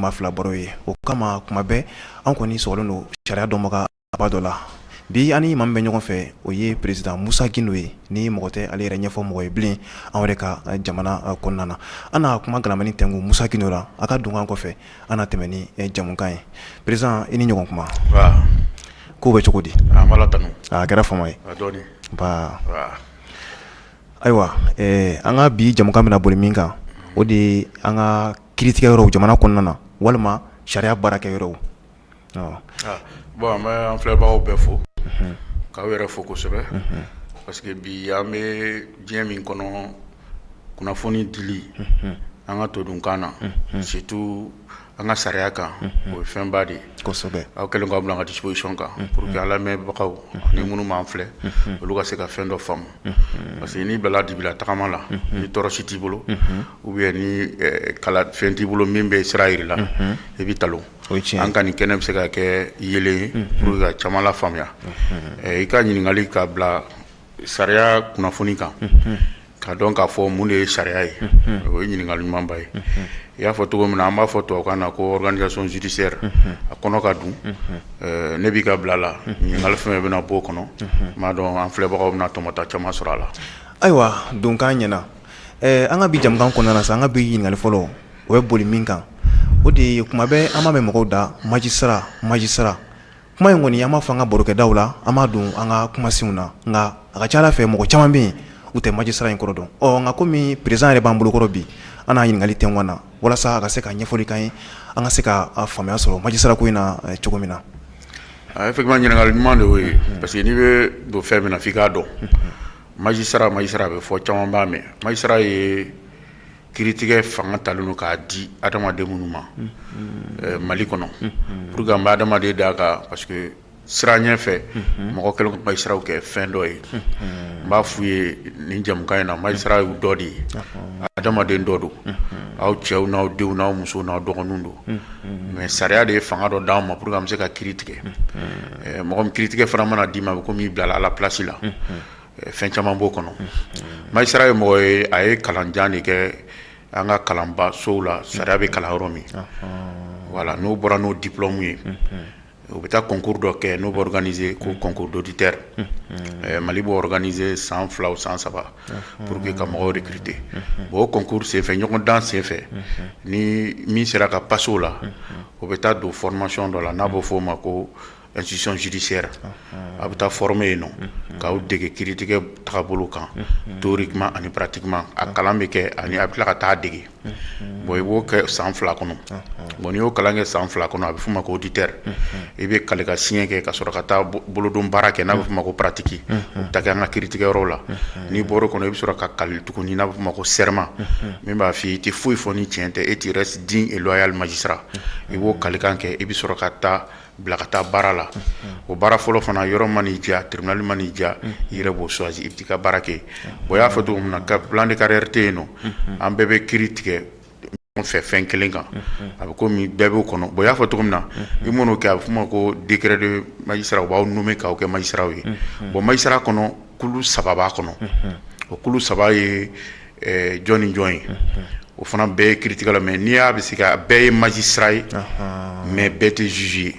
maa fila baro ye o kama kuma bɛɛ an kɔni sɔgɔlen don sariya dɔnbaga aba dɔ la bi ani maa min bɛ ɲɔgɔn fɛ o ye président Musa Gindo ye ni mɔgɔ tɛ ale yɛrɛ ɲɛfɔ mɔgɔ ye bilen an yɛrɛ ka jamana kɔnɔna na an na kuma galamani tɛngu Musa Gindo la a ka donkan kɔfɛ an na tɛmɛ ni jamukan ye président i ni ɲɔgɔn kuma ko bɛ cogo di a kɛra fama ye ayiwa an ka bi jamukan bɛna boli min kan o de an ka kiiritigɛ yɔrɔw jamana kɔnɔna na walima sariya baarakɛ yɔrɔw bon an bɛ an filɛbagaw bɛɛ fo k'aw yɛrɛ fo kosɛbɛ parce que bi an bɛ diɲɛ min kɔnɔ kunnafoni dili an ka todunkan na surtout an ka sariya kan o ye fɛnba de ye kosɛbɛ aw kɛlen k'aw bila an ka disposition kan pour que an lamɛnbagaw ani minnu b'an filɛ olu ka se ka fɛn dɔ faamu parce que n'i bilala dibila tagama la ni tɔɔrɔ si t'i bolo ou bien ni fɛn t'i bolo min bɛ sira yiri la i bɛ talon an ka nin kɛnɛ bɛ se ka kɛ yelen ye pour que ka caman la faamuya i ka ɲininkali ka bila sariya kunnafoni kan ka dɔn k'a fɔ mun de ye sariya ye o ye ɲininkali ɲumanba ye i y'a fɔ cogo min na an b'a fɔ tubabukan na ko organisation judiciaire a kɔnɔ ka dun ne b'i ka bila la ɲininkali fɛn bɛna bɔ o kɔnɔ m'a dɔn an filɛbagaw bɛna tɔmɔta caman sɔrɔ a la ayiwa donkan ɲɛna an ka bi jamukan kɔnɔna na sa an ka bi ɲininkali fɔlɔ o ye boli min kan o de ye kuma bɛɛ an b'a mɛn mɔgɔw da magistrat kuma in kɔni an b'a fɔ an ka barokɛdaw la an b'a don an ka kumasenw na nka a ka ca ala fɛ mɔgɔ caman bɛ yen u tɛ magistrat in kɔrɔ dɔn nka komi président yɛrɛ b'an bolokɔrɔ bi an n'a ɲininkali tɛnkuwan na walasa a ka se ka ɲɛfɔli k'an ye an ka se ka faamuya sɔrɔ magistrat ko in na cogo min na effectivement ɲininkali ɲuman de y'o ye parce que n'i bɛ don fɛn min na f'i k'a dɔn magistrat a bɛ fɔ caman b'a mɛn magistrat ye kiiritigɛ fanga talen don k'a di adamaden minnu ma Mali kɔnɔ pour que an bɛ adamaden d'a kan parce que sira ɲɛfɛ mɔgɔ kɛlen ko magistrat kɛ fɛn dɔ ye n b'a f'u ye nin jamukan in na magistrat y'u dɔ de ye adamaden dɔ don aw cɛw n'aw denw n'aw musow n'aw dɔgɔninw don mais sariya de ye fanga dɔ d'anw ma pour que an bɛ se ka kiiri tigɛ mɔgɔ min kiiritigɛ fana mana d'i ma a bɛ komi i bilala ala place la fɛn caman b'o kɔnɔ magistrat ye mɔgɔ ye a ye kalanjan de kɛ an ka kalanba sow la sariya bɛ kalan yɔrɔ min voilà n'o bɔra n'o diplôme ye u bɛ taa concours dɔ kɛ n'o bɛ organiser ko concours d'auditeur Mali b'o organiser san 2 ou san 3 pour que ka mɔgɔw recruter bon o concours senfɛ ɲɔgɔn dan senfɛ ni min sera ka passer o la o bɛ taa don formation dɔ la n'a b'o fɔ o ma ko institution judiciaire a bɛ taa former yen nɔ k'aw dege kiiritigɛ tagabolo kan théoriquement ani pratiquement a kalan bɛ kɛ ani a bɛ tila ka taa dege bon i b'o kɛ san 2 kɔnɔ bon n'i y'o kalan kɛ san 2 kɔnɔ a bɛ f'o ma ko auditeur i bɛ kale ka siɲɛ kɛ ka sɔrɔ ka taa bolodon baara kɛ n'a bɛ f'o ma ko pratique o bɛ taa kɛ an ka kiiritigɛyɔrɔw la n'i bɔr'o kɔnɔ i bɛ sɔrɔ ka kali tuguni n'a bɛ f'o ma ko serment min b'a f'i ye i tɛ foyi fɔ ni tiɲɛ tɛ et tu restes digne et loyal magistrat i b'o kalikan kɛ i bɛ sɔrɔ ka taa bila ka taa baara la o baara fɔlɔ fana yɔrɔ man'i diya tribunal man'i diya i yɛrɛ b'o choisir i bɛ t'i ka baara kɛ bon i y'a fɔ cogo min na plan de carrière tɛ yen nɔ an bɛɛ bɛ kiiri tigɛ ɲɔgɔn fɛ fɛn kelen kan a bɛ komi bɛɛ b'o kɔnɔ bon i y'a fɔ cogo min na i m'o kɛ a bɛ f'o ma ko décret de magistrat u b'aw nommer k'aw kɛ magistrat ye bon magistrat kɔnɔ kulu 3 b'a kɔnɔ o kulu 3 ye jɔn ni jɔn ye o fana bɛɛ ye kiiritigɛla mais n'i y'a bɛ se ka bɛɛ ye magistrat ye mais bɛɛ tɛ juge ye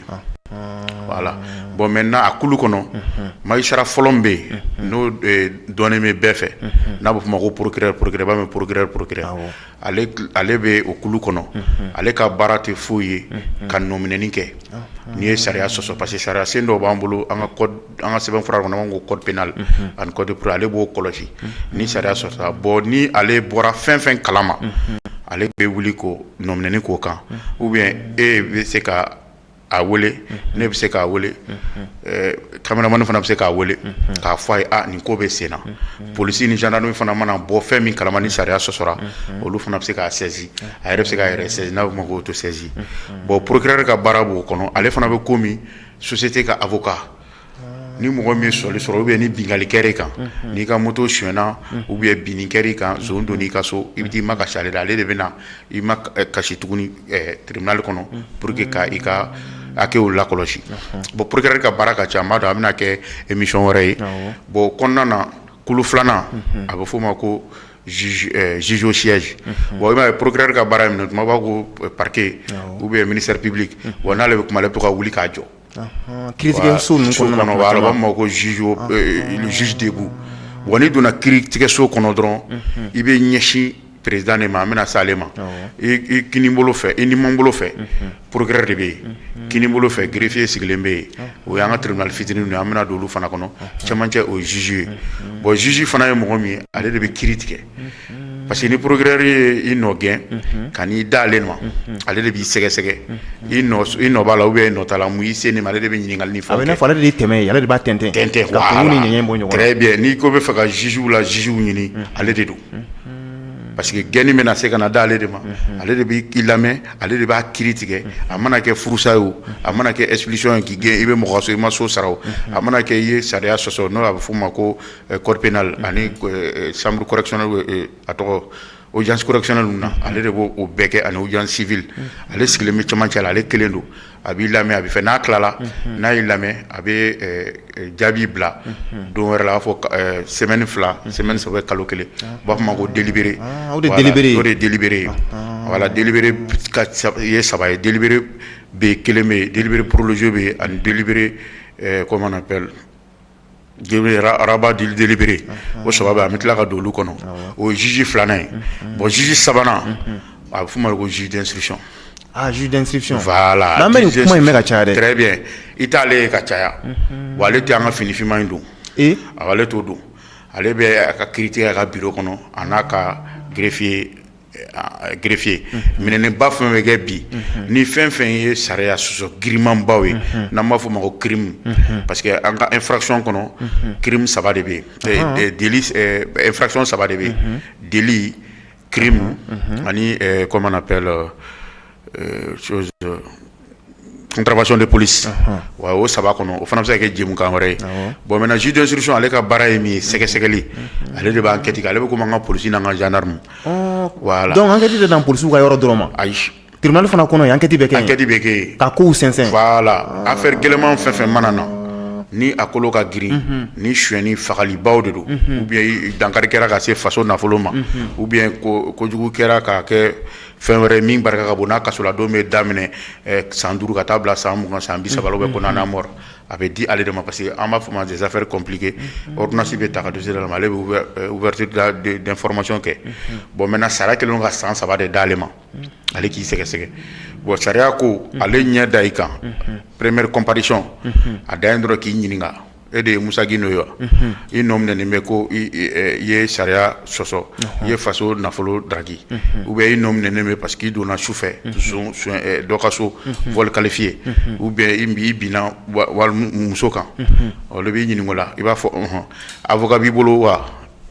voilà bon maintenant a kulu kɔnɔ magistrat fɔlɔ min bɛ yen n'o dɔnnen bɛ bɛɛ fɛ n'a bɛ f'o ma ko procureur b'a mɛn procureur ale bɛ o kulu kɔnɔ ale ka baara tɛ foyi ye ka nominɛni kɛ n'i ye sariya sɔsɔ parce que sariya sen dɔw b'an bolo an ka sɛbɛnfura kɔnɔ an b'a fɔ ko code pénal ani code de procédure ale b'o kɔlɔsi ni sariya sɔsɔla bon ni ale bɔra fɛn fɛn kalama ale bɛ wuli ko nominɛni k'o kan ou bien e bɛ se ka a wele ne bɛ se k'a wele caméraman fana bɛ se k'a wele k'a fɔ a ye nin ko bɛ sen na polisi ni gendarmerie fana mana bɔ fɛn min kalama ni sariya sɔsɔra olu fana bɛ se k'a saisir a yɛrɛ bɛ se k'a yɛrɛ saisir n'a bɛ f'o ma ko auto-saisie bon procureur ka baara b'o kɔnɔ ale fana bɛ komi société ka avocat ni mɔgɔ min ye sɔli sɔrɔ ou bien ni bingali kɛr'i kan n'i ka moto suɲɛna ou bien binni kɛr'i kan zon donn'i ka so i bɛ t'i ma kasi ale la ale de bɛ na i ma kasi tuguni tribunal kɔnɔ pour que ka i ka hakɛw lakɔlɔsi bon procureur ka baara ka ca n b'a dɔn a bɛna kɛ émission wɛrɛ ye bon kɔnɔna na kulu 2nan a bɛ f'o ma ko juge au siège bon il m'a procureur ka baara min tuma b'a ko parquet ou bien ministère public bon n'ale bɛ kuma ale bɛ to ka wuli k'a jɔ kiiritigɛ so ninnu kɔnɔna na voilà b'a fɔ ko le juge debout bon n'i donna kiiritigɛ so kɔnɔ dɔrɔn i bɛ ɲɛsin président de ma an bɛna s'ale ma i kinibolo fɛ i nimanbolo fɛ procureur de bɛ yen kinibolo fɛ greffier sigilen bɛ yen o y'an ka tribunal fitinin ye an bɛna don olu fana kɔnɔ cɛmancɛ o ye juge ye bon juge fana ye mɔgɔ min ye ale de bɛ kiiri tigɛ parce que ni procureur ye i nɔ gɛn ka n'i da ale ma ale de b'i sɛgɛsɛgɛ i nɔ b'a la ou bien i nɔ t'a la mun y'i se nin ma ale de bɛ ɲininkali ni fɛnw kɛ a bɛ n'a fɔ ale de ye tɛmɛ ye ale de b'a tɛntɛn ka kungo ni ɲɛɲɛ bɔ ɲɔgɔn na très bien n'i ko bɛ fɛ ka jugew la jugew ɲini ale de don parce que gɛnni bɛna se ka na da ale de ma ale de b'i lamɛn ale de b'a kiiri tigɛ a mana kɛ furusa ye o a mana kɛ expulsion ye k'i gɛn i bɛ mɔgɔ so i ma so sara o a mana kɛ i ye sariya sɔsɔ n'o a bɛ f'o ma ko code pénal ani chambre correctionnelle a tɔgɔ audience correctionnelle na ale de b'o bɛɛ kɛ ani audience civile ale sigilen bɛ cɛmancɛ la ale kelen don a b'i lamɛn a bɛ fɛ n'a tilala n'a y'i lamɛn a bɛ jaabi bila don wɛrɛ la a b'a fɔ semaine fila semaine saba kalo kelen u b'a fɔ ma ko délibéré o de délibéré o de délibéré ye voilà délibéré ye saba ye délibéré bɛ kelen bɛ yen délibéré prolongé bɛ yen ani délibéré comment on appelle rabat délibéré o saba bɛ an bɛ tila ka don olu kɔnɔ o ye juge filanan ye bon juge sabanan a bɛ f'o ma ko juge d'instruction juge d'instruction voilà n'an bɛ nin kuma in mɛn ka caya dɛ très bien i t'ale ye ka caya wa ale tɛ an ka finifinma in don ale t'o don ale bɛ a ka kiiritigɛ a ka bureau kɔnɔ a n'a ka greffier minɛnenba fɛn bɛ kɛ bi ni fɛn fɛn ye sariya sɔsɔ girimanbaw ye n'an b'a fɔ o ma ko crime parce que an ka infraction kɔnɔ crime saba de bɛ yen délit infraction saba de bɛ yen délit crime ani comment on appelle chose contravention de police wa o saba kɔnɔ o fana bɛ se ka kɛ jɛmukan wɛrɛ ye bon maintenant juge d'instruction ale ka baara ye min ye sɛgɛsɛgɛli ale de b'a enquête kɛ ale bɛ komi an ka polisi n'an ka gendarme voilà donc enquête tɛ dan polisiw ka yɔrɔ dɔrɔn ma ayi tribunal fana kɔnɔ yen enquête bɛ kɛ yen enquête bɛ kɛ yen ka kow sɛnsɛn voilà affaire gɛlɛman fɛn fɛn mana na ni a kolo ka girin ni suyɛnni fagalibaw de don ou bien dankari kɛra ka se faso nafolo ma ou bien kojugu kɛra ka kɛ fɛn wɛrɛ min barika ka bon n'a kaso la don bɛ daminɛ san 5 ka taa bila san 20 san 30 ou bien condamné mort a bɛ di ale de ma parce que an b'a fɔ ma des affaires compliquées ordonnance bɛ ta ka dossier la ma ale bɛ ouverture d'information kɛ bon maintenant sariya kɛlen ka san 3 de d'ale ma ale k'i sɛgɛsɛgɛ bon sariya ko ale ɲɛ da i kan première comparution a dan ye dɔrɔn k'i ɲininka e de ye Musa Gino ye wa i nɔ minɛnen bɛ ko i ye sariya sɔsɔ i ye faso nafolo daraki ou bien i nɔ minɛnen bɛ parce que i donna sufɛ dɔ ka so vol qualifié ou bien i binna muso kan olu b'i ɲininka o la i b'a fɔ avocat b'i bolo wa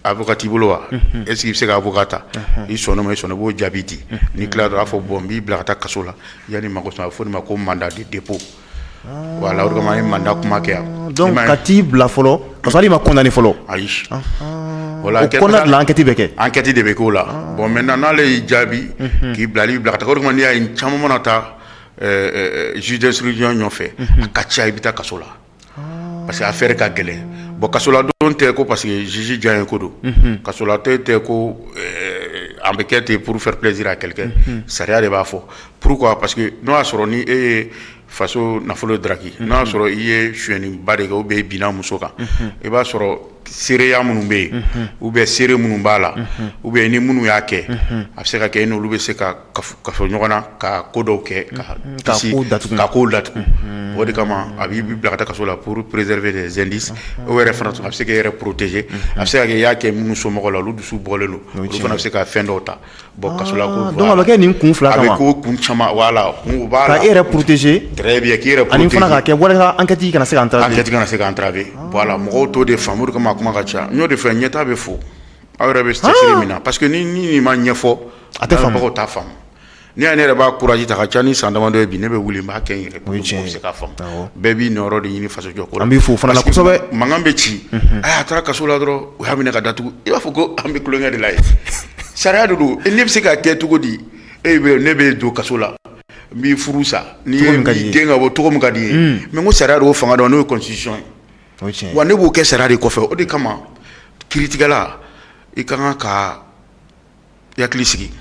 avocat t'i bolo wa est ce que i bɛ se ka avocat ta i sɔnna ma i sɔnna i b'o jaabi di n'i tilala dɔrɔn a fɔ bon n b'i bila ka taa kaso la yanni mago sɔn a bɛ fɔ nin ma ko mandat de dépôt voilà o de kama an ye mandat kuma kɛ yan donc ka t'i bila fɔlɔ ka sɔrɔ hali ma condamné fɔlɔ ayi o kɔnɔna de la enquête bɛ kɛ enquête de bɛ k'o la bon maintenant n'ale y'i jaabi k'i bila ale b'i bila ka taa o de kama n'i y'a ye caman mana taa juge d'instruction ɲɔfɛ a ka ca i bɛ taa kaso la parce que affaire ka gɛlɛn bon kasola don tɛ ko parce que juge jɔn ye ko don kasola tɛ ko an bɛ kɛ ten pour faire plaisir à quelqu'un sariya de b'a fɔ pourquoi parce que n'o y'a sɔrɔ ni e ye faso nafolo daraki n'o y'a sɔrɔ i ye suyɛnniba de kɛ ou bien i binna muso kan i b'a sɔrɔ seereya minnu bɛ yen ou bien seere minnu b'a la ou bien ni minnu y'a kɛ a bɛ se ka kɛ i n'olu bɛ se ka kafo ɲɔgɔn na ka ko dɔw kɛ ka kow datugu o de kama a b'i bila ka taa kaso la pour préserver des indices o yɛrɛ fana a bɛ se k'e yɛrɛ protéger a bɛ se ka kɛ i y'a kɛ minnu somɔgɔw la olu dusu bɔlen don olu fana bɛ se ka fɛn dɔw ta bon kaso la ko donc a bɛ kɛ nin kun fila kama a bɛ k'o kun caman voilà o b'a la ka e yɛrɛ protéger très bien k'i yɛrɛ protéger ani fana ka kɛ walasa enquête kana se ka entraver enquête kana se ka entraver voilà mɔgɔw t'o de faamu o de kama a kuma ka ca n y'o de fɛ ɲɛta bɛ fo aw yɛrɛ bɛ cɛsiri min na parce que ni nin ma ɲɛfɔ a tɛ faamu mɔgɔw t'a faamu ni ne yɛrɛ b'a courage ta ka ca ni san damadɔ ye bi ne bɛ wuli n b'a kɛ n yɛrɛ mɔgɔw bɛ se k'a faamu bɛɛ b'i nɔyɔrɔ de ɲini faso jɔ ko la an b'i fo fana la kosɛbɛ mankan bɛ ci a taara kaso la dɔrɔn u y'a minɛ ka datugu i b'a fɔ ko an bɛ kulonkɛ de la ye sariya de don ne bɛ se ka kɛ cogo di ne bɛ don kaso la n b'i furu sa n'i ye den ka bɔ cogo min ka di ye mais n ko sariya de y'o fanga dɔn n'o ye constitution ye wa ne b'o kɛ sariya de kɔfɛ o de kama kiiritigɛla i ka kan ka i hakili sigi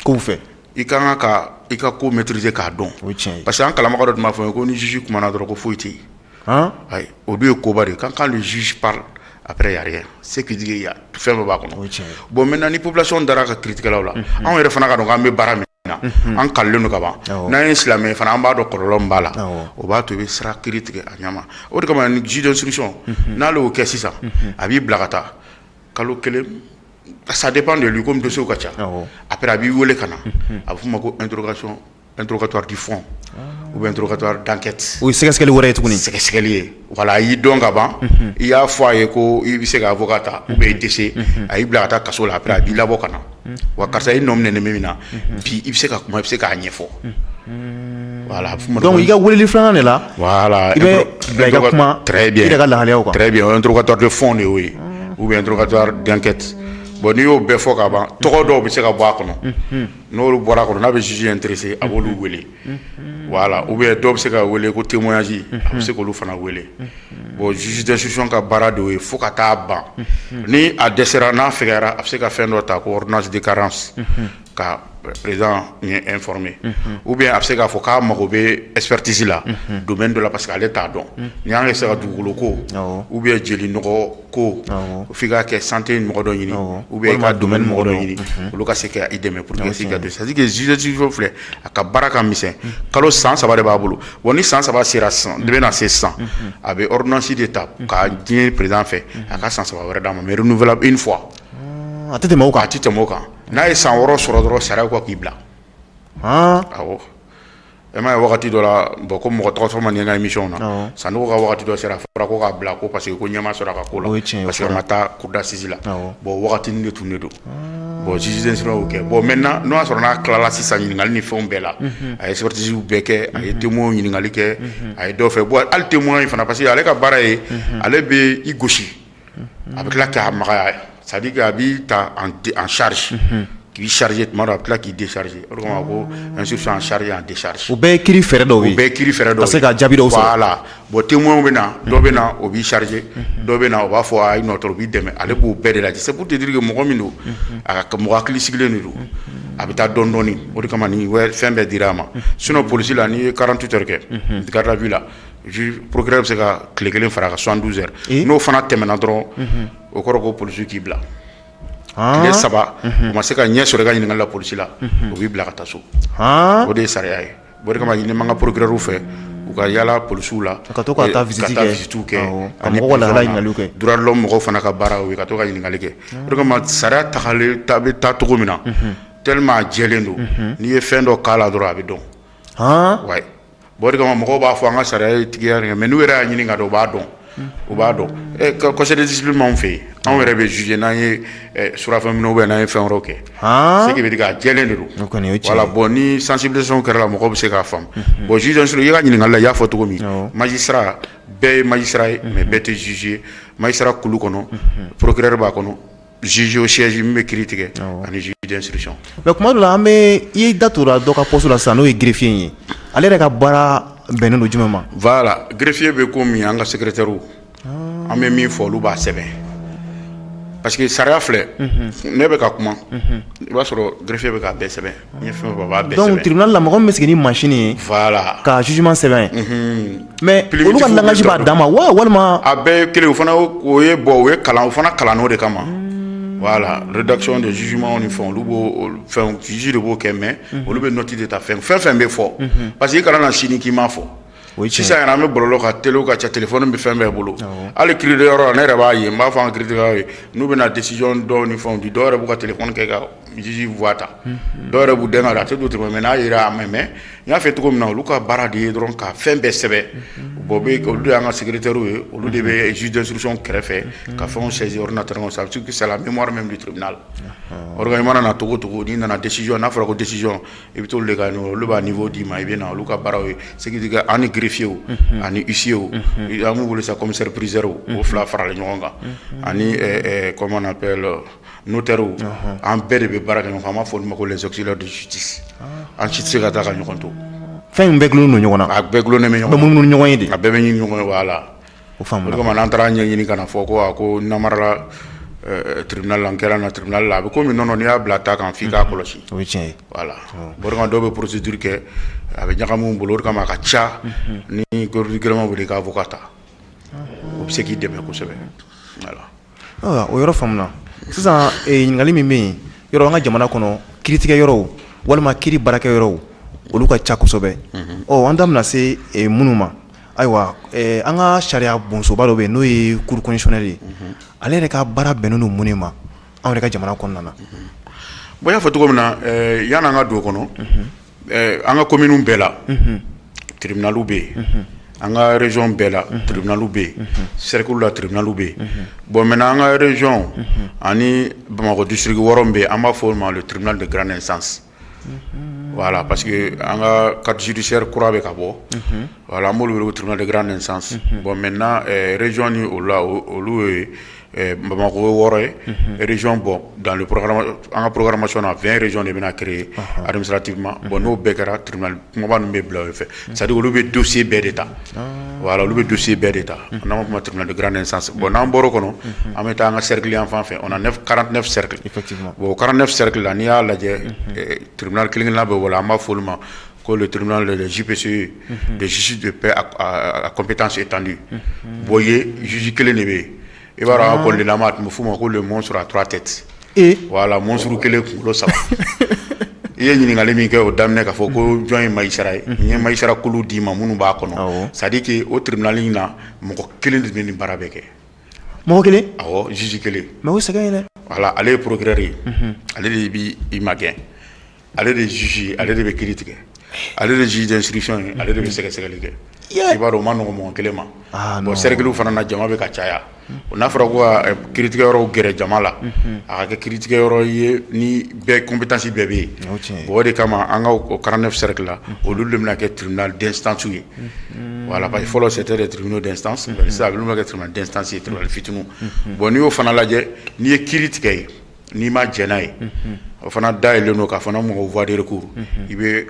k'u fɛ i kan ka i ka ko maîtriser k'a dɔn parce que an kalanbaga dɔ tun b'a fɔ ko ni juge kumana dɔrɔn ko foyi tɛ yen ayi o dun ye koba de ye quand le juge parle après il y a rien c'est que il y a fɛn bɛɛ b'a kɔnɔ bon maintenant ni population dara ka kiiritigɛlaw la anw yɛrɛ fana ka dɔn k'an bɛ baara min na an kalilen don ka ban n'an ye silamɛ ye fana an b'a dɔn kɔlɔlɔ min b'a la o b'a to i bɛ sira kiiri tigɛ a ɲɛ ma o de kama ni juge d'instruction n'ale y'o kɛ sisan a b'i bila ka taa kalo kelen ça dépend de lui comme dossier ka ca après a b'i wele ka na a bɛ f'o ma ko interrogatoire du fond ou bien interrogatoire d'enquête o ye sɛgɛsɛgɛli wɛrɛ ye tuguni sɛgɛsɛgɛli ye voilà a y'i dɔn ka ban i y'a fɔ a ye ko i bɛ se ka avocat ta ou bien i tɛ se a y'i bila ka taa kaso la après a b'i labɔ ka na wa karisa i nɔ minɛ nin min na bi i bɛ se ka kuma i bɛ se k'a ɲɛfɔ voilà donc i ka weleli filanan de la voilà i bɛ bila i ka kuma très bien i yɛrɛ ka lahaliyaw kan très bien interrogatoire de fond de y'o ye ou bien interrogatoire d'enquête bon n'i y'o bɛɛ fɔ ka ban tɔgɔ dɔw bɛ se ka bɔ a kɔnɔ n'olu bɔra a kɔnɔ n'a bɛ juge intéressé a b'olu wele voilà ou bien dɔw bɛ se ka wele ko témoignage a bɛ se k'olu fana wele bon juge d'instruction ka baara de y'o ye fo ka taa ban ni a dɛsɛra n'a fɛgɛyara a bɛ se ka fɛn dɔ ta ko ordonnance de carence ka président ɲɛ informé ou bien a bɛ se k'a fɔ k'a mago bɛ expertise la domaine dɔ la parce que ale t'a dɔn ni y'an kɛ se ka dugukolo ko ou bien jeli nɔgɔ ko f'i ka kɛ santé mɔgɔ dɔ ɲini ou bien i ka domaine mɔgɔ dɔ ɲini olu ka se ka i dɛmɛ pour que se ka don c'est à dire que juge d'instruction filɛ a ka baara ka misɛn kalo san 3 de b'a bolo bon ni san 3 sera sisan de bɛ na se sisan a bɛ ordonnance de ta k'a diɲɛ président fɛ a ka san 3 wɛrɛ d'a ma mais renouvelable une fois a tɛ tɛmɛ o kan a tɛ tɛmɛ o kan n'a ye san 6 sɔrɔ dɔrɔn sariya ko k'i bila awɔ e ma ye wagati dɔ la bon ko mɔgɔ tɔgɔ fɔ ma nin n ka émission na Sanogo ka wagati dɔ sera fɔra ko k'a bila ko parce que ko ɲɛma sɔrɔ a ka ko la parce que an ka taa cour d'assises la bon wagatinin de tun de don bon juge d'instruction y'o kɛ bon maintenant n'o y'a sɔrɔ n'a tilala sisan ɲininkali ni fɛnw bɛɛ la a ye expertise bɛɛ kɛ a ye témoin ɲininkali kɛ a ye dɔ fɛ bon hali témoin in fana parce que ale ka baara ye ale bɛ i gosi a bɛ tila k'a magaya c'est à dire que a b'i ta en charge k'i charger tuma dɔ a bɛ tila k'i décharger o de kama ko instruction en charge en décharge o bɛɛ ye kiiri fɛɛrɛ dɔw ye o bɛɛ ye kiiri fɛɛrɛ dɔw ye ka se ka jaabi dɔw sɔrɔ voilà bon témoin bɛ na dɔ bɛ na o b'i charger dɔ bɛ na o b'a fɔ a ye nɔ dɔrɔn o b'i dɛmɛ ale b'o bɛɛ de lajɛ c'est pour te dire que mɔgɔ min don a ka mɔgɔ hakili sigilen de don a bɛ taa dɔɔni dɔɔni o de kama nin fɛn bɛɛ dira a ma sinon polisi la n'i ye 48 heures kɛ garde à vue la procureur bɛ se ka tile kelen fara a kan 72 heures n'o fana tɛmɛna dɔrɔn o kɔrɔ ko polisi k'i bila tile 3 o ma se ka ɲɛ sɔrɔ i ka ɲininkali la polisi la o b'i bila ka taa so o de ye sariya ye o de kama ɲini man ka procureur fɛ u ka yala polisiw la ka to ka taa visite kɛ ani mɔgɔw la ɲininkaliw kɛ droit de l'homme mɔgɔw fana ka baara o ye ka to ka ɲininkali kɛ o de kama sariya tagalen bɛ taa cogo min na tellement a jɛlen don n'i ye fɛn dɔ k'a la dɔrɔn a bɛ dɔn ouais bon o de kama mɔgɔw b'a fɔ an ka sariya ye tigiya mais n'u yɛrɛ y'a ɲini ka dɔn u b'a dɔn conseil de discipline m'anw fɛ yen anw yɛrɛ bɛ juger n'an ye surafɛn minɛ ou bien n'an ye fɛn wɛrɛw kɛ ce qui veut dire que a jɛlen de don voilà bon ni sensibilisation kɛra la mɔgɔw bɛ se k'a faamu bon juge d'instruction i ka ɲininkali la i y'a fɔ cogo min magistrat bɛɛ ye magistrat ye mais bɛɛ tɛ juge magistrat kulu kɔnɔ procureur b'a kɔnɔ juge au siège min bɛ kiiri tigɛ ani juge d'instruction mais kuma dɔ la an bɛ i ye da tora dɔ ka poste la sisan n'o ye greffier ye ale yɛrɛ ka baara bɛnnen don jumɛn ma voilà greffier bɛ komi an ka secrétaire an bɛ min fɔ olu b'a sɛbɛn parce que sariya filɛ ne bɛ ka kuma i b'a sɔrɔ greffier bɛ k'a bɛɛ sɛbɛn n ye fɛn o fɛn a b'a bɛɛ sɛbɛn donc tribunal la mɔgɔ min bɛ sigi ni machine ye voilà ka jugement sɛbɛn mais olu ka langage b'a dan ma wa walima a bɛɛ ye kelen o fana o ye bon o ye kalan o fana kalan n'o de kama voilà rédaction de jugement ni fɛn olu b'o fɛn juge de b'o kɛ mais olu bɛ note de ta fɛn fɛn bɛ fɔ parce que i kana na sini k'i m'a fɔ sisan yɛrɛ an bɛ bɔlɔlɔ ka télé ka ca téléphone bɛ fɛn bɛɛ bolo hali kiiritigɛyɔrɔ la ne yɛrɛ b'a ye n b'a fɔ an ka kiiritigɛlaw ye n'u bɛna décision dɔw ni fɛnw di dɔw yɛrɛ b'u ka téléphone kɛ ka juge voix ta dɔw yɛrɛ b'u dɛn ka don a tɛ don tɛmɛ mais n'a yera a mɛn mais n y'a fɛ cogo min na olu ka baara de ye dɔrɔn ka fɛn bɛɛ sɛbɛn bon olu de y'an ka secrétaire ye olu de bɛ juge d'instruction kɛrɛfɛ ka fɛnw saisir ordinateur kɔnɔ ça veut dire que c'est la mémoire même du tribunal organe mana na togo togo n'i nana décision n'a fɔra ko décision i bɛ t'olu de ka olu b'a niveau d'i ma i bɛ na olu ka baaraw ye c'est que an ni greffier ani huissier an b'u wele sa commissaire priseur o fila faralen ɲɔgɔn kan ani comment on appelle notaire an bɛɛ de bɛ baara kɛ ɲɔgɔn fɛ an b'a fɔ olu ma ko les auxiliaires de justice an si tɛ se ka taa ka ɲɔgɔn to fɛn bɛɛ gulonnen don ɲɔgɔn na a bɛɛ gulonnen bɛ ɲɔgɔn na bɛ munumunu ɲɔgɔn ye de a bɛɛ bɛ ɲini ɲɔgɔn ye voilà o faamu o de kama n'an taara ɲɛɲini ka na fɔ ko ko namarala tribunal la n kɛra na tribunal la a bɛ komi nɔnɔ n'i y'a bila ta kan f'i k'a kɔlɔsi o ye tiɲɛ ye voilà bɔrɔkan dɔw bɛ procédure kɛ a bɛ ɲagamu bolo o de kama a ka ca ni gouvernement bɛ ka avocat ta o bɛ se k'i dɛmɛ kosɛbɛ voilà o yɔrɔ faamuna sisan ɲininkali min bɛ yen yɔrɔ an ka jamana kɔnɔ kiiritigɛ yɔrɔw walima kiiri baarakɛ yɔrɔw olu ka ca kosɛbɛ an da bɛna se minnu ma ayiwa an ka sariya bonsoba dɔ bɛ yen n'o ye cour constitutionnelle ye ale yɛrɛ ka baara bɛnnen don mun de ma anw yɛrɛ ka jamana kɔnɔna na bon y'a fɔ cogo min na yan'an ka don o kɔnɔ an ka commune bɛɛ la tribunal bɛ yen an ka région bɛɛ la tribunal bɛ yen cercle la tribunal bɛ yen bon maintenant an ka région ani Bamakɔ district 6 bɛ yen an b'a fɔ o ma le tribunal de grande instance voilà parce que an ka carte judiciaire kura bɛ ka bɔ voilà an b'olu wele ko tribunal de grande instance bon maintenant région ni o la olu ye Bamakɔ 6 ye région bon dans le programme en programmation na 20 régions de bɛna créer administrativement bon n'o bɛɛ kɛra tribunal kumaba ninnu bɛ bila o fɛ c'est à dire olu bɛ dossier bɛɛ de ta voilà olu bɛ dossier bɛɛ de ta n'an b'a fɔ o ma tribunal de grande instance bon n'an bɔra o kɔnɔ an bɛ taa an ka cercle yan fan fɛ on a 49 cercles bon 49 cercles la n'i y'a lajɛ tribunal kelen-kelenna bɛ wala an b'a fɔ olu ma ko le tribunal de JPCE de justice de paix à compétence étendue bon ye juge kelen de bɛ yen i b'a dɔn an ka kɔlilama tun bɛ f'o ma ko le monstre à 3 têtes voilà monstre kelen kunkolo 3 i ye ɲininkali min kɛ o daminɛ k'a fɔ ko jɔn ye magistrat ye n ye magistrat kulu d'i ma minnu b'a kɔnɔ c'est à dire que o tribunal in na mɔgɔ kelen de bɛ nin baara bɛɛ kɛ mɔgɔ kelen awɔ juge kelen mais o sɛgɛn ye dɛ voilà ale ye procureur ye ale de b'i magɛn ale de ye juge ye ale de bɛ kiiri tigɛ ale de juge d'instruction ye ale de bɛ sɛgɛsɛgɛli kɛ i b'a dɔn o ma nɔgɔn mɔgɔ kelen ma bon cercle fana na jama bɛ ka caya n'a fɔra ko ka kiiritigɛyɔrɔw gɛrɛ jama la a ka kɛ kiiritigɛyɔrɔ ye ni bɛɛ compétence bɛɛ bɛ yen bon o de kama an ka o 49 cercle la olu de bɛna kɛ tribunal d'instance ye voilà parce que fɔlɔ c'était des tribunaux d'instance mais sisan olu bɛna kɛ tribunal d'instance ye tribunal fitininw bon n'i y'o fana lajɛ n'i ye kiiri tigɛ ye n'i ma jɛn n'a ye o fana dayɛlɛlen don ka fana mɔgɔ voie de recours i bɛ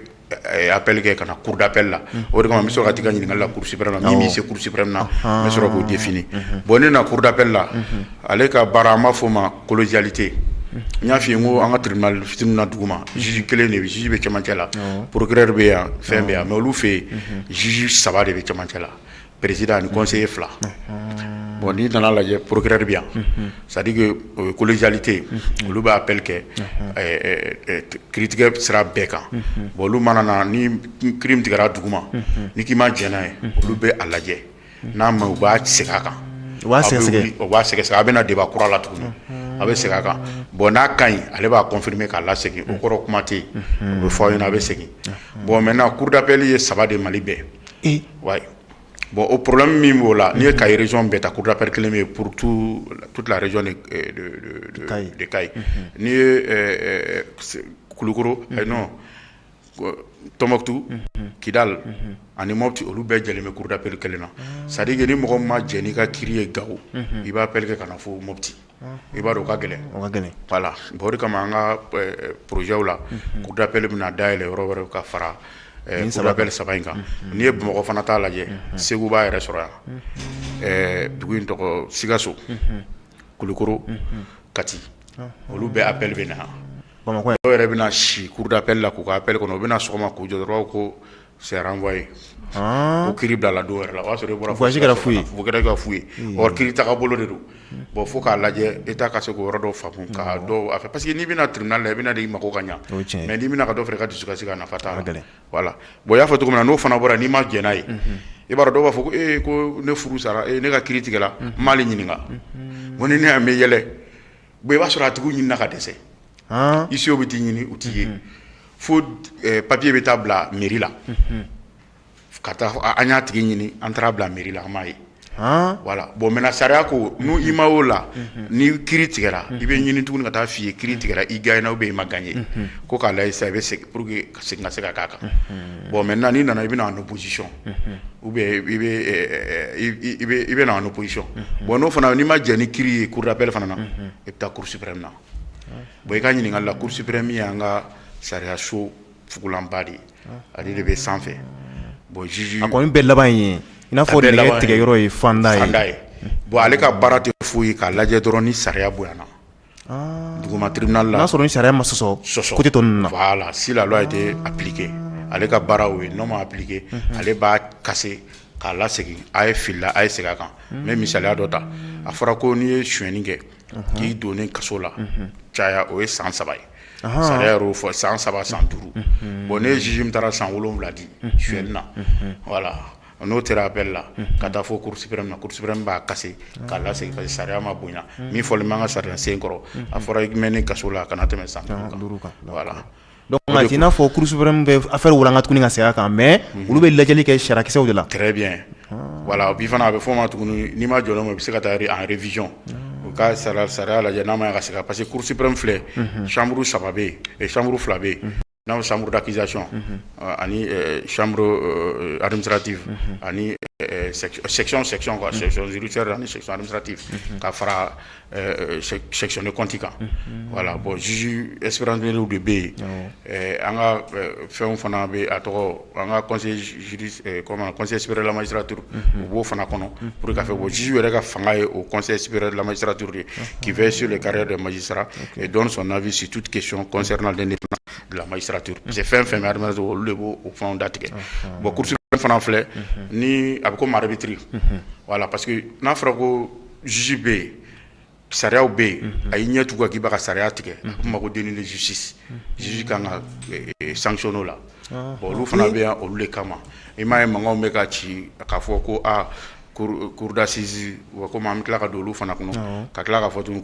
appel kɛ ka na cour d'appel la o de kama n bɛ sɔrɔ ka t'i ka ɲininkali la cour suprême na min b'i se cour suprême na n bɛ sɔrɔ k'o définir bon ne na cour d'appel la ale ka baara an b'a fɔ o ma collégialité n y'a f'i ye n ko an ka tribunal fitininw na duguma juge kelen de bɛ juge bɛ cɛmancɛ la procureur bɛ yan fɛn bɛ yan mais olu fɛ yen juge 3 de bɛ cɛmancɛ la président ani conseiller 2 bon n'i nana lajɛ procureur bɛ yan c'est à dire que collégialité olu bɛ appel kɛ kiiritigɛ sira bɛɛ kan bon olu mana na ni kiiri min tigɛra duguma ni k'i ma jɛn n'a ye olu bɛ a lajɛ n'a ma u b'a segin a kan o b'a sɛgɛsɛgɛ o b'a sɛgɛsɛgɛ a bɛ na débat kura la tuguni a bɛ segin a kan bon n'a ka ɲi ale b'a confirmer k'a lasegin o kɔrɔ kuma tɛ yen o bɛ fɔ aw ɲɛna a bɛ segin bon maintenant cour d'appel ye 3 de Mali bɛɛ ouais bon au problème min b'o la n'i ye Kayi région bɛɛ ta cour d'appel kelen bɛ yen pour toute la région de Kayi n'i ye Kulukoro non Tombouctou Kidal ani Mopti olu bɛɛ jɛlen bɛ cour d'appel kelen na c'est à dire que ni mɔgɔ min ma jɛn n'i ka kiiri ye Gawo i b'a appel kɛ ka na fo Mopti i b'a dɔn o ka gɛlɛn voilà bon o de kama an ka projet la cour d'appel bɛna dayɛlɛ yɔrɔ wɛrɛ ka fara cour d'appel 3 in kan n'i ye Bamakɔ fana t'a lajɛ Segu b'a yɛrɛ sɔrɔ yan dugu in tɔgɔ Sikaso Kulukoro Kati olu bɛɛ appel bɛ na dɔw yɛrɛ bɛna si cour d'appel la k'u ka appel kɔnɔ u bɛna sɔgɔma k'u jɔ dɔrɔn ko c'est renvoyé ko kiiri bila la dɔw yɛrɛ la o y'a sɔrɔ i bɔra voyage kɛra fu ye ka fu ye or kiiri tagabolo de don bon fo k'a lajɛ État ka se k'o yɔrɔ dɔw faamu ka dɔw a fɛ parce que n'i bɛna tribunal la i bɛna de i mago ka ɲa mais n'i bɛna ka dɔ fɛnɛ ka dusukasi ka nafa t'a la voilà bon i y'a fɔ cogo min na n'o fana bɔra n'i ma jɛn n'a ye i b'a dɔn dɔw b'a fɔ ko ko ne furu sara ne ka kiiri tigɛla n m'ale ɲininka bon ni ne y'a mɛn yɛlɛ bon i b'a sɔrɔ a tigiw ɲinina ka dɛsɛ ici bɛ t'i ɲini u t'i ye fo papier bɛ taa bila mairie la ka taa an y'a tigi ɲini an taara bila mairie la an m'a ye voilà bon maintenant sariya ko n'u i ma o la ni kiiri tigɛra i bɛ ɲini tuguni ka taa f'i ye kiiri tigɛra i gagnera ou bien i ma gagné ko k'a lajɛ sisan i bɛ segin pour que segin ka se ka k'a kan bon maintenant n'i nana i bɛ na en opposition ou bien i bɛ na en opposition bon n'o fana n'i ma jɛn ni kiiri ye cour d'appel fana na i bɛ taa cour suprême na bon i ka ɲininkali la cour suprême ye an ka sariya so fugulanba de ye ale de bɛ sanfɛ bon juge a kɔni bɛɛ laban ye i n'a fɔ nɛgɛ tigɛ yɔrɔ ye fanda ye bon ale ka baara tɛ fouille k'a lajɛ dɔrɔn ni sariya bonyana duguma tribunal la n'a sɔrɔ ni sariya ma sɔsɔ côté tɔ ninnu na voilà si la loi a été appliquée ale ka baara o ye n'o ma appliqué ale b'a kase k'a lasegin a ye filila a ye segin a kan mais misaliya dɔ ta a fɔra ko n'i ye suyɛni kɛ k'i donnen kaso la caya o ye san 3 ye sariya y'o fɔ san 3 san 5 bon ne juge min taara san 7 di suyɛni na voilà n'o tera appel la ka taa fɔ cour suprême na cour suprême b'a kase k'a lasegin parce que sariya ma bonya min fɔlen b'an ka sariya sen kɔrɔ a fɔra i mɛnni kaso la a kana tɛmɛ san 5 kan voilà donc a ti n'a fɔ cour suprême bɛ affaire walanga tuguni ka segin a kan mais olu bɛ lajɛli kɛ sariyakisɛw de la très bien voilà bi fana a bɛ fɔ ma tuguni n'i ma jɔ n'o ma i bɛ se ka taa en révision u ka sariya lajɛ n'a ma ɲɛ ka segin parce que cour suprême filɛ chambre 3 bɛ yen chambre 2 bɛ yen n'a chambre d'accusation ani chambre administrative ani section quoi section judiciaire ani section administrative ka fara section de compte kan voilà bon juge espérance de bɛ yen an ka fɛnw fana bɛ a tɔgɔ an ka conseil conseil supérieur de la magistrature u b'o fana kɔnɔ pour que ka fɛ bon juge yɛrɛ ka fanga ye o conseil supérieur de la magistrature de qui veille sur les carrières des magistrats et donne son avis sur toute question concernant l'indépendance de la magistrature parce que fɛn fɛn bɛ administrateur olu de b'o fɛnw datigɛ bon cour suprême fana filɛ ni a bɛ ko arbitre voilà parce que n'a fɔra ko juge bɛ yen sariyaw bɛ yen a y'i ɲɛ tugu k'i b'a ka sariya tigɛ a bɛ f'o ma ko déni de justice juge kan ka sanctionner o la bon olu fana bɛ yan olu de kama i m'a ye mankanw bɛ ka ci k'a fɔ ko cour d'assises wa komi an bɛ tila ka don olu fana kɔnɔ ka tila k'a fɔ tuguni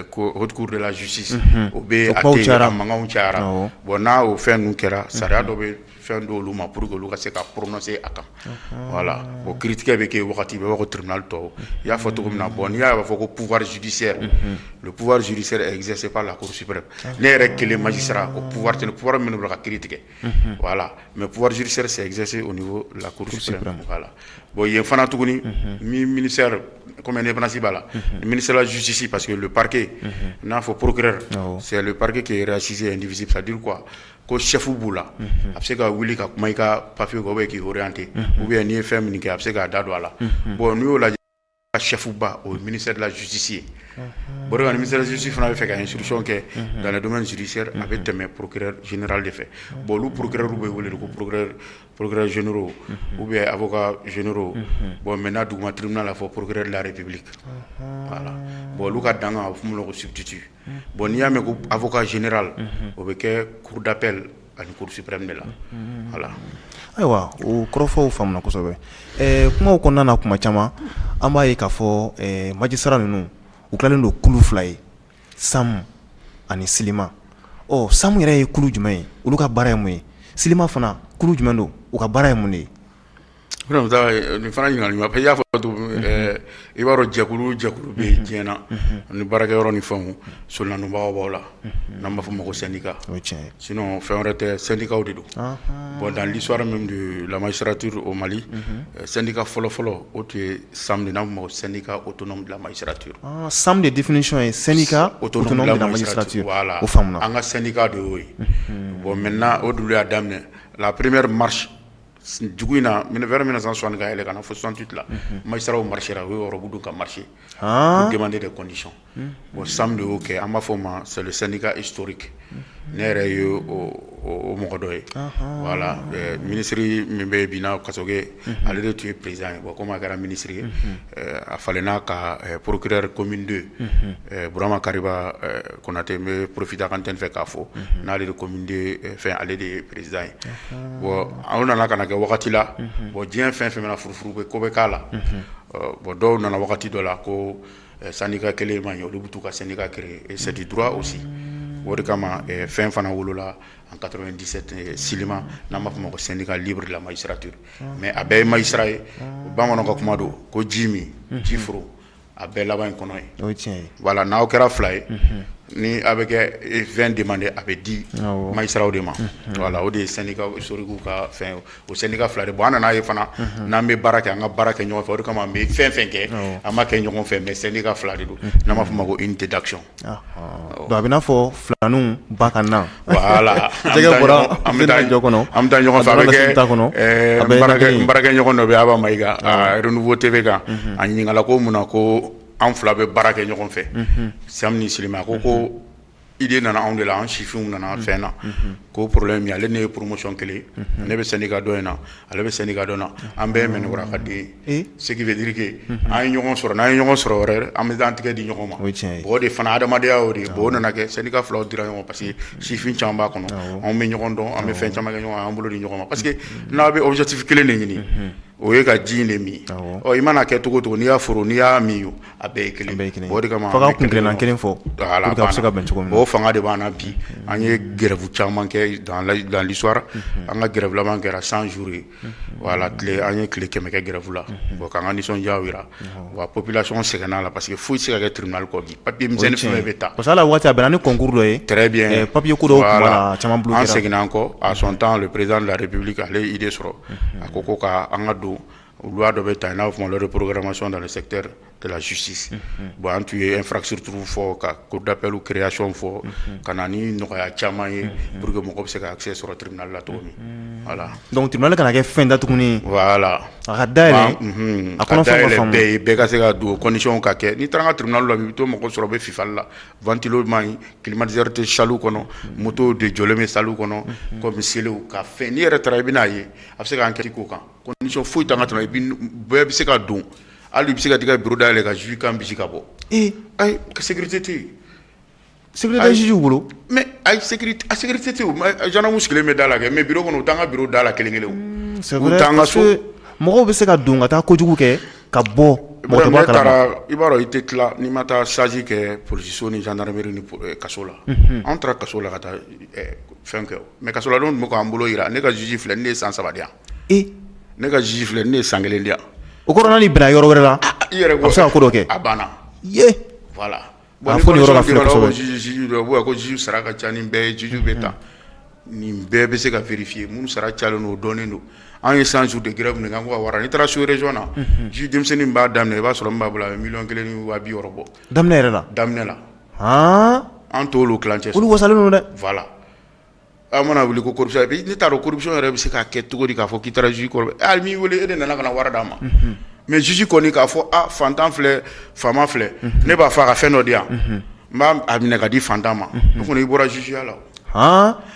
ko haute cour de la justice o bɛ a tɛ a mankanw cayara bon n'a o fɛn ninnu kɛra sariya dɔ bɛ fɛn dɔw olu ma pour que olu ka se ka prononcer a kan voilà bon critique bɛ kɛ wagati bɛɛ b'a fɔ tribunal tɔw i y'a fɔ cogo min na bon n'i y'a fɔ ko pouvoir judiciaire le pouvoir judiciaire est exercé par la cour suprême ne yɛrɛ kelen magistrat o pouvoir tɛ pouvoir min bɛ ka kiiri tigɛ voilà mais pouvoir judiciaire c'est exercé au niveau de la cour suprême voilà bon yen fana tuguni mi ministère comme indépendance b'a la le ministère de la justice parce que le parquet n'a fɔ procureur c'est le parquet qui est réassisé indivisible ça veut dire quoi ko chef b'u la a bɛ se ka wuli ka kuma i ka papier kan ou bien k'i orienter ou bien n'i ye fɛn min kɛ a bɛ se k'a da don a la bon n'i y'o lajɛ ka chef ba au ministère de la justice ye bon le ministère de la justice fana bɛ fɛ ka instruction kɛ dans le domaine judiciaire a bɛ tɛmɛ procureur général de fɛ bon olu procureur bɛ wele ko procureur généraux ou bien avocats généraux bon maintenant duguma tribunal la fɔ procureur de la république voilà bon olu ka danga a bɛ f'o ma ko substitut bon n'i y'a mɛn ko avocat général o bɛ kɛ cour d'appel ani cour suprême de la voilà ayiwa o kɔrɔfɔw faamuna kosɛbɛ kumaw kɔnɔna na kuma caman an b'a ye k'a fɔ magistrat ninnu u tilalen don kulu 2 ye SAMU ani SILIMA SAMU yɛrɛ ye kulu jumɛn ye olu ka baara ye mun ye SILIMA fana kulu jumɛn don u ka baara ye mun de ye nin fana ɲininkali ma parce que i y'a fɔ i b'a dɔn jɛkulu bɛ yen diɲɛ na ni baarakɛyɔrɔ ni fɛnw solanubagaw b'aw la n'an b'a fɔ o ma ko syndicat sinon fɛn wɛrɛ tɛ syndicats de don bon dans l'histoire même de la magistrature au Mali syndicat fɔlɔ o tun ye SAM de n'an b'a fɔ o ma ko syndicat autonome de la magistrature SAM de définition ye syndicat autonome de la magistrature o faamuna an ka syndicat de y'o ye bon maintenant o dulu y'a daminɛ la première marche dugu in na vers 1960 ka yɛlɛ ka na fɔ 68 la magistrats marchera u ye Europe dun ka marcher pour demander des conditions bon SAM de y'o kɛ an b'a fɔ o ma c'est le syndicat historique ne yɛrɛ ye o mɔgɔ dɔ ye voilà ministre min bɛ bi n'a Kasoge ale de tun ye président ye bon comme a kɛra ministre ye a falenna ka procureur commune 2 Burama Kariba Konate n bɛ profiter a ka antenne fɛ k'a fɔ n'ale de commune 2 fɛn ale de ye président ye bon anw nana ka na kɛ wagati la bon diɲɛ fɛn fɛn bɛna furufuru bɛ ko bɛ k'a la bon dɔw nana wagati dɔ la ko syndicat kelen ma ɲɛ olu bɛ t'u ka syndicat créer et c'est du droit aussi o de kama fɛn fana wolola en 97 SILIMA n'an b'a fɔ o ma ko syndicat libre de la magistrature mais a bɛɛ ye magistrat ye bamananw ka kuma don ko ji min ji foro a bɛɛ laban in kɔnɔ ye voilà n'aw kɛra 2 ye ni a bɛ kɛ fɛn demandé a bɛ di magistrats de ma voilà o de ye syndicat historique ka fɛn o syndicat 2 de bon an nana ye fana n'an bɛ baara kɛ an ka baara kɛ ɲɔgɔn fɛ o de kama an bɛ fɛn fɛn kɛ an ma kɛ ɲɔgɔn fɛ mais syndicat 2 de don n'an b'a fɔ o ma ko unité d'action donc a bɛ n'a fɔ filaninw ba ka na voilà jɛgɛ bɔra an bɛ taa jɔ kɔnɔ an bɛ taa ɲɔgɔn fɛ a bɛ kɛ n baarakɛ ɲɔgɔn dɔ bɛ yen a b'a ma i ka Renouveau TV kan a ɲininkala ko mun na ko an fila bɛ baara kɛ ɲɔgɔn fɛ Sam ni Silima ko idée nana anw de la an sifinw nana fɛn na ko problème ye ale ne ye promotion kelen ne bɛ syndicat dɔ in na ale bɛ syndicat dɔ na an bɛɛ mɛnɛ wara ka den ce qui veut dire que an ye ɲɔgɔn sɔrɔ n'an ye ɲɔgɔn sɔrɔ wɛrɛ an bɛ an tigɛ di ɲɔgɔn ma bon o de fana adamadenya y'o de bon o nana kɛ syndicat filaw dira ɲɔgɔn parce que sifin caman b'a kɔnɔ anw bɛ ɲɔgɔn dɔn an bɛ fɛn caman kɛ ɲɔgɔn an bolo di ɲɔgɔn ma parce que n'a bɛ objectif kelen de ɲini o ye ka ji in de min i mana kɛ cogo cogo n'i y'a foro n'i y'a min a bɛɛ ye kelen o de kama fo ka kuntilenna kelen fɔ pour que a bɛ se ka bɛn cogo min na o fanga de b'an na bi an ye grève caman kɛ dans l'histoire an ka grève laban kɛra 100 jours ye voilà an ye tile 100 kɛ grève la bon k'an ka nisɔndiya jira wa population sɛgɛnna la parce que foyi tɛ se ka kɛ tribunal kɔ bi papier misɛnnin fɛn bɛ taa parce que ala waati a bɛnna ni concours dɔ ye très bien papier ko dɔw tun b'a la caman bloqué an seginna an kɔ à son temps le président de la république ale idée sɔrɔ a ko ko ka an ka don loi dɔ bɛ ta i n'a fɔ loi de programmation dans le secteur de la justice bon an tun ye infrastructure fɔ ka cour d'appel création fɔ ka na ni nɔgɔya caman ye pour que mɔgɔ bɛ se ka accès sɔrɔ tribunal la cogo min voilà donc tribunal kana kɛ fɛn da tuguni voilà a ka dayɛlɛ a kɔnɔ fɛn ka faamu bɛɛ ye bɛɛ ka se ka don condition ka kɛ n'i taara an ka tribunal la i bɛ to mɔgɔ sɔrɔ bɛ fifali la ventilo man ɲi climatiseur tɛ salle kɔnɔ moto de jɔlen bɛ salle kɔnɔ comme selew ka fɛn n'i yɛrɛ taara i bɛ n'a ye a bɛ se ka enquête k'o kan condition foyi t'an ka tribunal bɛɛ bɛ se ka don hali bɛ se ka t'i ka bureau dayɛlɛ ka juge kan bisi ka bɔ ayi ka sécurité tɛ yen sécurité juge bolo mais ayi sécurité a sécurité tɛ yen gendarme sigilen bɛ da la kɛ mais bureau kɔnɔ u t'an ka bureau da la kelen kelen o c'est vrai parce que mɔgɔw bɛ se ka don ka taa kojugu kɛ ka bɔ mɔgɔ tɛ bɔ a kalama i b'a dɔn i tɛ tila n'i ma taa charge kɛ polisiso ni gendarmerie ni kaso la an taara kaso la ka taa fɛn kɛ mais kaso la don tun bɛ k'an bolo yira ne ka juge filɛ ne ye san 3 di yan ne ka juge filɛ ne ye san 1 di yan o kɔrɔ n'a ni bɛnna yɔrɔ wɛrɛ la i yɛrɛ a bɛ se ka ko dɔ kɛ a banna ye voilà a fɔ nin yɔrɔ ka filɛ kosɛbɛ juge dɔ ko juge sara ka ca nin bɛɛ ye juge bɛ ta nin bɛɛ bɛ se ka vérifier minnu sara calen don o dɔnnen don an ye 100 jours de grève nin kan ko ka wara n'i taara so région na juge denmisɛnnin b'a daminɛ i b'a sɔrɔ min b'a bolo a bɛ 1,2 ni 600,000 bɔ daminɛ yɛrɛ la daminɛ la an t'olu kilancɛ olu wasalen don dɛ voilà an mana wuli ko corruption ne t'a dɔn corruption yɛrɛ bɛ se ka kɛ cogo di k'a fɔ k'i taara juge kɔrɔ hali m'i wele e de nana ka na wara d'a ma mais juge kɔni k'a fɔ fantan filɛ faama filɛ ne b'a fɔ a ka fɛn dɔ di yan n b'a a minɛ ka di fantan ma o kɔni i bɔra jugeya la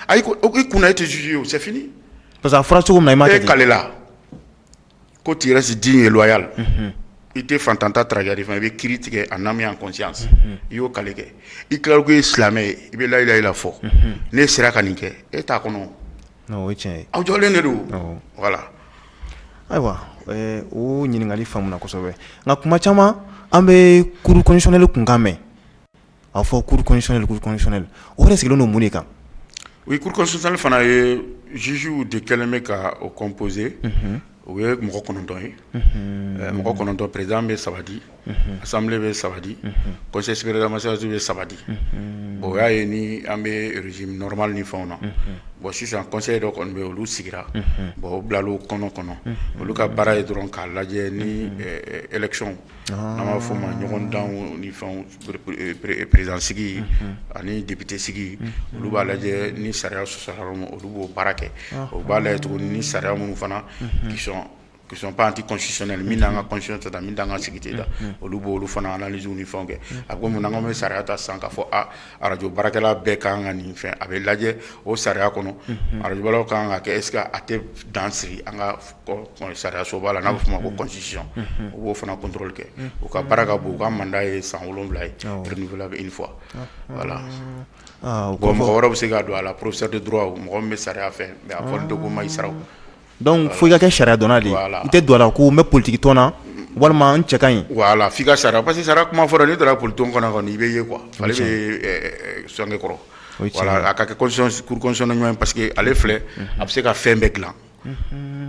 ayi i kunna e tɛ juge ye o c'est fini parce que a fɔra cogo min na i m'a kɛ e kalela ko tu restes digne et loyal i tɛ fantanta tragédie fana i bɛ kiiri tigɛ en âme et en conscience i y'o kale kɛ i tilala ko i ye silamɛ ye i bɛ la ilaha illa fɔ ne sera ka nin kɛ e t'a kɔnɔ o ye tiɲɛ ye aw jɔlen de don voilà ayiwa o ɲininkali faamuna kosɛbɛ nka kuma caman an bɛ cour constitutionnelle kunkan mɛn a fɔ cour constitutionnelle o yɛrɛ sigilen don mun de kan oui cour constitutionnelle fana ye juge de kɛlen bɛ ka o composer o ye mɔgɔ 9 ye mɔgɔ 9 président bɛ 3 di assemblée bɛ 3 di conseil supérieur de la magistrature bɛ 3 di bon o y'a ye ni an bɛ régime normal ni fɛnw na bon sisan conseil dɔ kɔni bɛ yen olu sigira bon o bilala o kɔnɔ olu ka baara ye dɔrɔn k'a lajɛ ni élection n'an b'a fɔ o ma ɲɔgɔn danw ni fɛnw président sigi ani député sigi olu b'a lajɛ ni sariya sɔsɔra olu b'o baara kɛ o b'a lajɛ tuguni ni sariya minnu fana qui sont pas anticonstitutionnels min n'an ka constitution ta min t'an ka sigi tɛ ta olu b'olu fana analyse ni fɛnw kɛ a ko mun na an bɛ sariya ta sisan k'a fɔ arajo baarakɛla bɛɛ kan ka nin fɛn a bɛ lajɛ o sariya kɔnɔ arajobalaw kan ka kɛ est ce que a tɛ dan siri an ka sariya soba la n'a bɛ f'o ma ko constitution o b'o fana contrôle kɛ u ka baara ka bon u ka mandat ye san 7 ye renouvelable une fois voilà bon mɔgɔ wɛrɛ bɛ se ka don a la professeur de droit mɔgɔ min bɛ sariya fɛ mais a fɔli tɛ ko magistrat donc fo i ka kɛ sariya dɔnna de i tɛ don a la ko n bɛ politique tɔn na walima n cɛ ka ɲi voilà f'i ka sariya parce que sariya kuma fɔra n'i donna politique kɔnɔ kɔni i bɛ ye quoi ale bɛ sɔnge kɔrɔ voilà a ka kɛ cour constitutionnelle ɲuman parce que ale filɛ a bɛ se ka fɛn bɛɛ dilan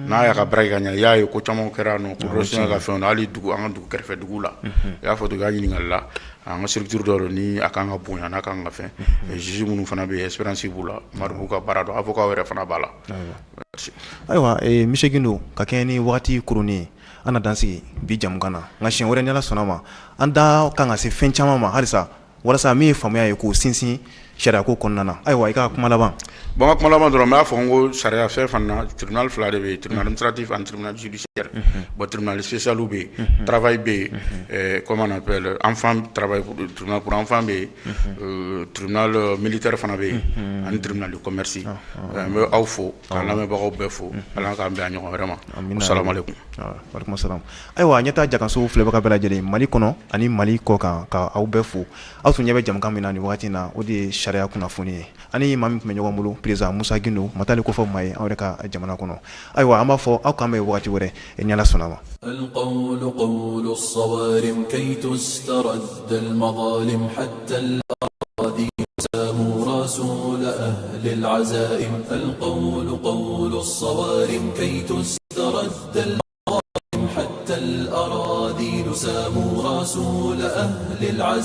n'a y'a ka baara kɛ ka ɲɛ i y'a ye ko caman kɛra nɔ cour constitutionnelle ka fɛnw na hali an ka dugu kɛrɛfɛ dugu la i y'a fɔ to i ka ɲininkali la an ka structure dɔ don ni a kan ka bonya n'a kan ka fɛn juge minnu fana bɛ yen expérience b'u la mari b'u ka baara dɔn avocat yɛrɛ fana b'a la ayiwa monsieur Gindo ka kɛɲɛ ni wagati kurunin ye an na dan sigi bi jamukan na nka siɲɛ wɛrɛ ni Ala sɔnna ma an da kan ka se fɛn caman ma halisa walasa min ye faamuya ye k'o sinsin sariya ko kɔnɔna na ayiwa i ka kuma laban. Bon ka kuma laban dɔrɔn n b'a fɔ n ko sariya fɛn fana tribunal fila de bɛ yen, tribunal administratif ani tribunal judiciaire. Bon tribunal spécial bɛ yen, travail bɛ yen, comment on appelle, enfant travail tribunal pour enfant bɛ yen, tribunal militaire fana bɛ yen ani tribunal de commerce. N bɛ aw fo k'an lamɛnbagaw bɛɛ fo Ala k'an bɛn a ɲɔgɔn wɛrɛ ma. Salamu aleykum. Walekum salam. Ayiwa ɲɛ taa Jakaso filɛbaga bɛɛ lajɛlen Mali kɔnɔ ani Mali kɔ kan ka aw bɛɛ fo. Aw tun ɲɛ bɛ jamukan min na nin wagati in na o de ye sariya kunnafoni ye. Ani maa min tun bɛ ɲɔgɔn bolo président Musa Gindo Matali kofɔ maa ye anw yɛrɛ ka jamana kɔnɔ. Ayiwa an b'a fɔ aw k'an bɛn wagati wɛrɛ ni Ala sɔnna ma. القول قول الصوارم كي تسترد المظالم حتى الأراضي ساموا رسول أهل العزائم القول قول الصوارم كي تسترد المظالم حتى الأراضي ساموا رسول أهل العزائم